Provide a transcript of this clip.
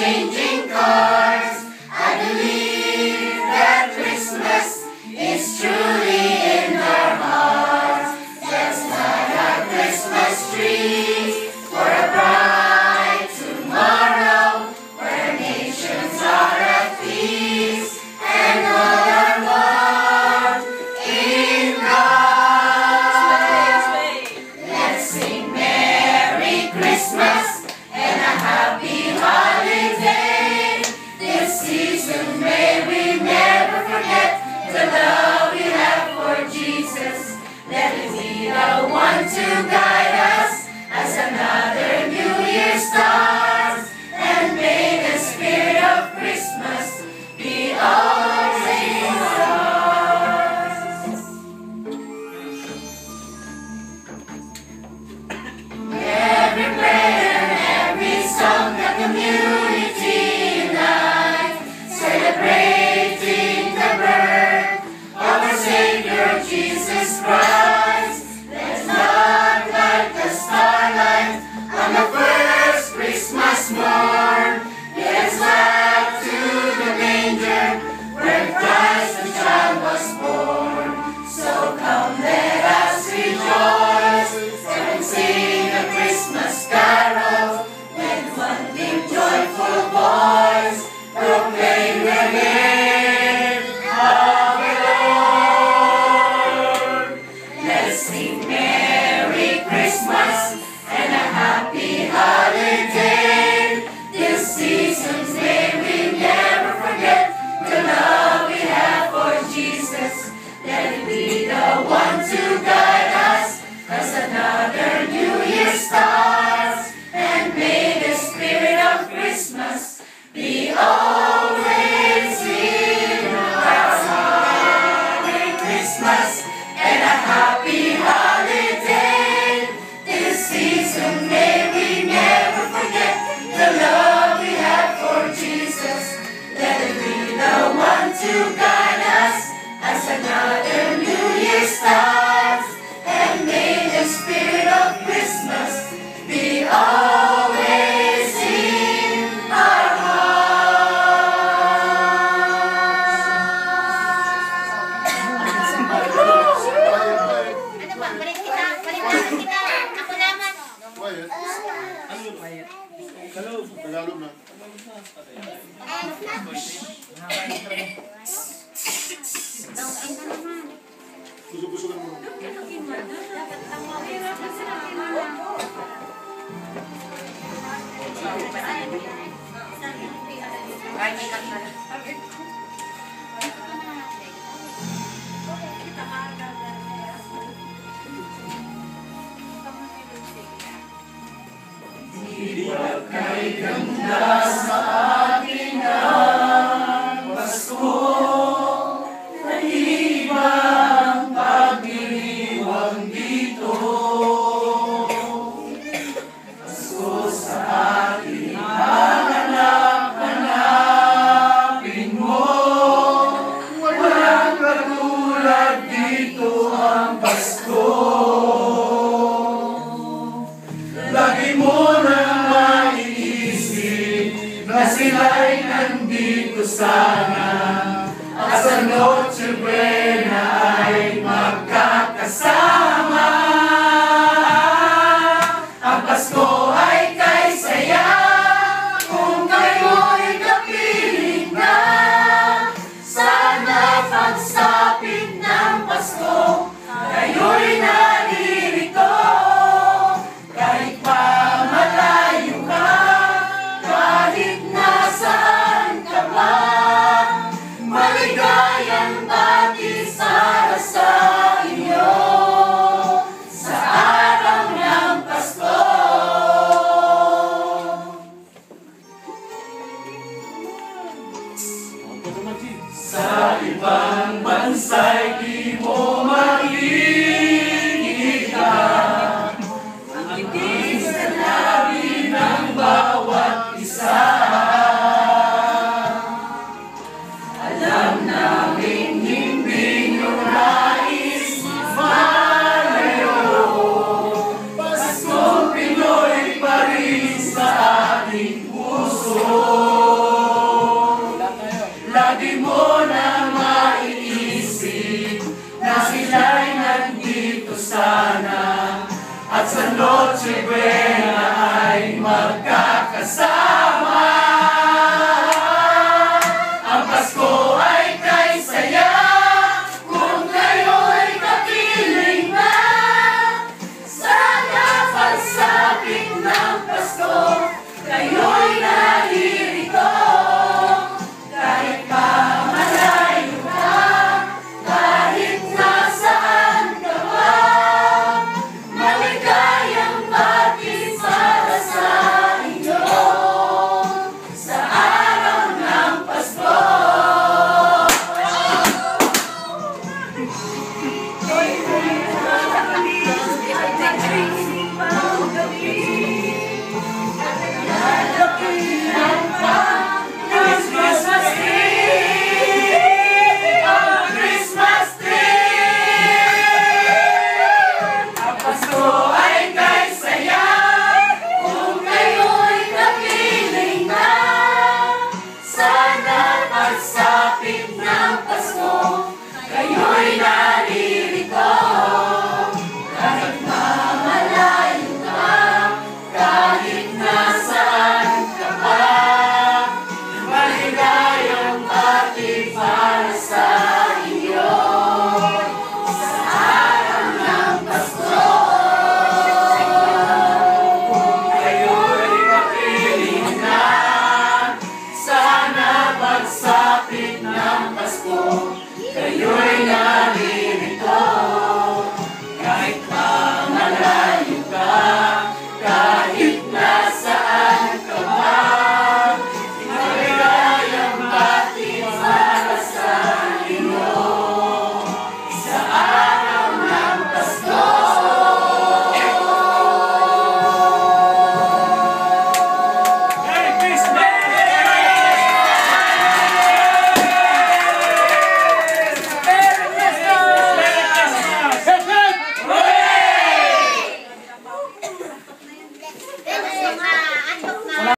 exchanging cards. I believe that Christmas is truly in our hearts. Let's light our Christmas trees for a bright tomorrow, where nations are at peace and all are one in God. Let's sing Merry Christmas and a happy holiday. This season may we never forget the love we have for Jesus. Let it be the one to guide us as another new year starts. And may the spirit of Christmas be always ours. Every prayer, every song, the community unite, celebrating the birth of our Savior Jesus Christ. Let's love like the starlight on the first Christmas morn. Let's laugh to the manger where Christ the child was born. So come, let us rejoice and sing a Christmas carol with one big joyful voice, proclaim the name of the Lord. Let's sing Merry Christmas and a happy holiday. This season's may we never forget the love we have for Jesus. Let it be the one to guide us as another new year starts. And may the spirit of Christmas be always in our heart. Merry Christmas and a happy holiday. This season may we never forget the love we have for Jesus. Let it be the one to guide us as another new year starts. And may the spirit of Christmas be always in our hearts. Ano ba? Balik kita. Ako naman. Quiet. Tagalog na. Busog-busogan mo. Kay ganda sa ating ang Pasko, nag-iibang pagdiriwang dito. Pasko sa ating hanap-hanapin mo, walang katulad dito ang Pasko. Lagi mo nang maiisip na sila'y nandito sana, at sa Noche Buena ay magkakasama. Ang Pasko ay kay saya kung kayo'y kapiling na. Sana pagsapit ng Pasko, kayo'y naririto. Kahit pa malayo ka, kahit nasaan ka pa, maligayang bati para sa iyo sa araw ng Pasko. Sa ibang bansa'y di mo makikita ang ngiti sa labi ng bawat isa. Alam namin hindi nyo nais malayo, Paskong Pinoy pa rin sa ating puso. kasama.